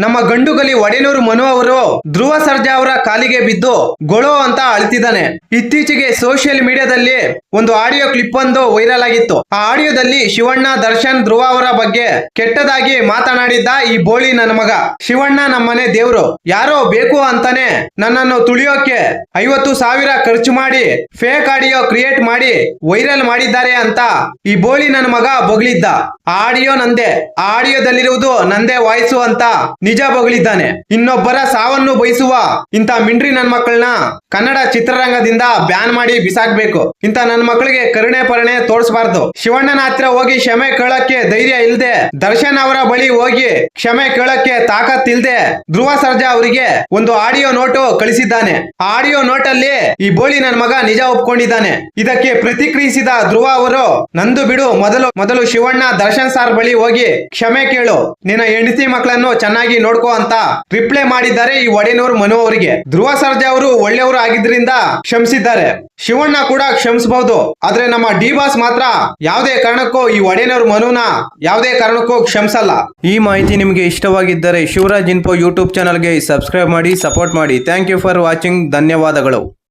ನಮ್ಮ ಗಂಡುಗಲಿ ಒಡೆನೂರು ಮನು ಅವರು ಧ್ರುವ ಸರ್ಜಾ ಅವರ ಕಾಲಿಗೆ ಬಿದ್ದು ಗೊಳೋ ಅಂತ ಅಳ್ತಿದ್ದಾನೆ. ಇತ್ತೀಚೆಗೆ ಸೋಷಿಯಲ್ ಮೀಡಿಯಾದಲ್ಲಿ ಒಂದು ಆಡಿಯೋ ಕ್ಲಿಪ್ ಒಂದು ವೈರಲ್ ಆಗಿತ್ತು. ಆ ಆಡಿಯೋದಲ್ಲಿ ಶಿವಣ್ಣ, ದರ್ಶನ್, ಧ್ರುವ ಅವರ ಬಗ್ಗೆ ಕೆಟ್ಟದಾಗಿ ಮಾತನಾಡಿದ್ದ ಈ ಬೋಳಿ ನನ್ನ ಮಗ. ಶಿವಣ್ಣ ನಮ್ಮನೆ ದೇವ್ರು, ಯಾರೋ ಬೇಕು ಅಂತಾನೆ ನನ್ನನ್ನು ತುಳಿಯೋಕೆ 50,000 ಖರ್ಚು ಮಾಡಿ ಫೇಕ್ ಆಡಿಯೋ ಕ್ರಿಯೇಟ್ ಮಾಡಿ ವೈರಲ್ ಮಾಡಿದ್ದಾರೆ ಅಂತ ಈ ಬೋಳಿ ನನ್ನ ಮಗ ಬೊಗಳಿದ್ದ. ಆ ಆಡಿಯೋ ನಂದೇ, ಆ ಆಡಿಯೋದಲ್ಲಿರುವುದು ನಂದೇ ವಾಯ್ಸು ಅಂತ ನಿಜ ಬೊಗಳಿದ್ದಾನೆ. ಇನ್ನೊಬ್ಬರ ಸಾವನ್ನು ಬಯಸುವ ಇಂಥ ಮಿಂಡ್ರಿ ನನ್ನ ಮಕ್ಕಳನ್ನ ಕನ್ನಡ ಚಿತ್ರರಂಗದಿಂದ ಬ್ಯಾನ್ ಮಾಡಿ ಬಿಸಾಕ್ಬೇಕು. ಇಂಥ ನನ್ನ ಮಕ್ಕಳಿಗೆ ಕರುಣೆ ಪರಣೆ ತೋರಿಸಬಾರ್ದು. ಶಿವಣ್ಣನ ಹತ್ರ ಹೋಗಿ ಕ್ಷಮೆ ಕೇಳಕ್ಕೆ ಧೈರ್ಯ ಇಲ್ದೆ, ದರ್ಶನ್ ಅವರ ಬಳಿ ಹೋಗಿ ಕ್ಷಮೆ ಕೇಳಕ್ಕೆ ತಾಕತ್ ಇಲ್ದೆ ಧ್ರುವ ಸರ್ಜಾ ಅವರಿಗೆ ಒಂದು ಆಡಿಯೋ ನೋಟು ಕಳಿಸಿದ್ದಾನೆ. ಆ ಆಡಿಯೋ ನೋಟಲ್ಲಿ ಈ ಬೋಳಿ ನನ್ನ ಮಗ ನಿಜ ಒಪ್ಕೊಂಡಿದ್ದಾನೆ. ಇದಕ್ಕೆ ಪ್ರತಿಕ್ರಿಯಿಸಿದ ಧ್ರುವ ಅವರು, ನಂದು ಬಿಡು, ಮೊದಲು ಶಿವಣ್ಣ, ದರ್ಶನ್ ಸಾರ್ ಬಳಿ ಹೋಗಿ ಕ್ಷಮೆ ಕೇಳು, ನಿನ್ನ ಹೆಂಡತಿ ಮಕ್ಕಳನ್ನು ಚೆನ್ನಾಗಿ ನೋಡ್ಕೋ ಅಂತ ರಿಪ್ಲೈ ಮಾಡಿದ್ದಾರೆ ಈ ಒಡೆನೂರು ಮನು ಅವರಿಗೆ. ಧ್ರುವ ಸರ್ಜಾ ಅವರು ಒಳ್ಳೆಯವರು ಆಗಿದ್ರಿಂದ ಕ್ಷಮಿಸಿದ್ದಾರೆ. ಶಿವಣ್ಣ ಕೂಡ ಕ್ಷಮಿಸಬಹುದು, ಆದ್ರೆ ನಮ್ಮ ಡಿ ಬಾಸ್ ಮಾತ್ರ ಯಾವುದೇ ಕಾರಣಕ್ಕೂ ಈ ಒಡೆನೂರು ಮನುನ ಯಾವುದೇ ಕಾರಣಕ್ಕೂ ಕ್ಷಮಿಸಲ್ಲ. ಈ ಮಾಹಿತಿ ನಿಮಗೆ ಇಷ್ಟವಾಗಿದ್ದರೆ ಶಿವರಾಜ್ ಇನ್ಫೋ ಯೂಟ್ಯೂಬ್ ಚಾನಲ್ಗೆ ಸಬ್ಸ್ಕ್ರೈಬ್ ಮಾಡಿ, ಸಪೋರ್ಟ್ ಮಾಡಿ. Thank you for watching. ಧನ್ಯವಾದಗಳು.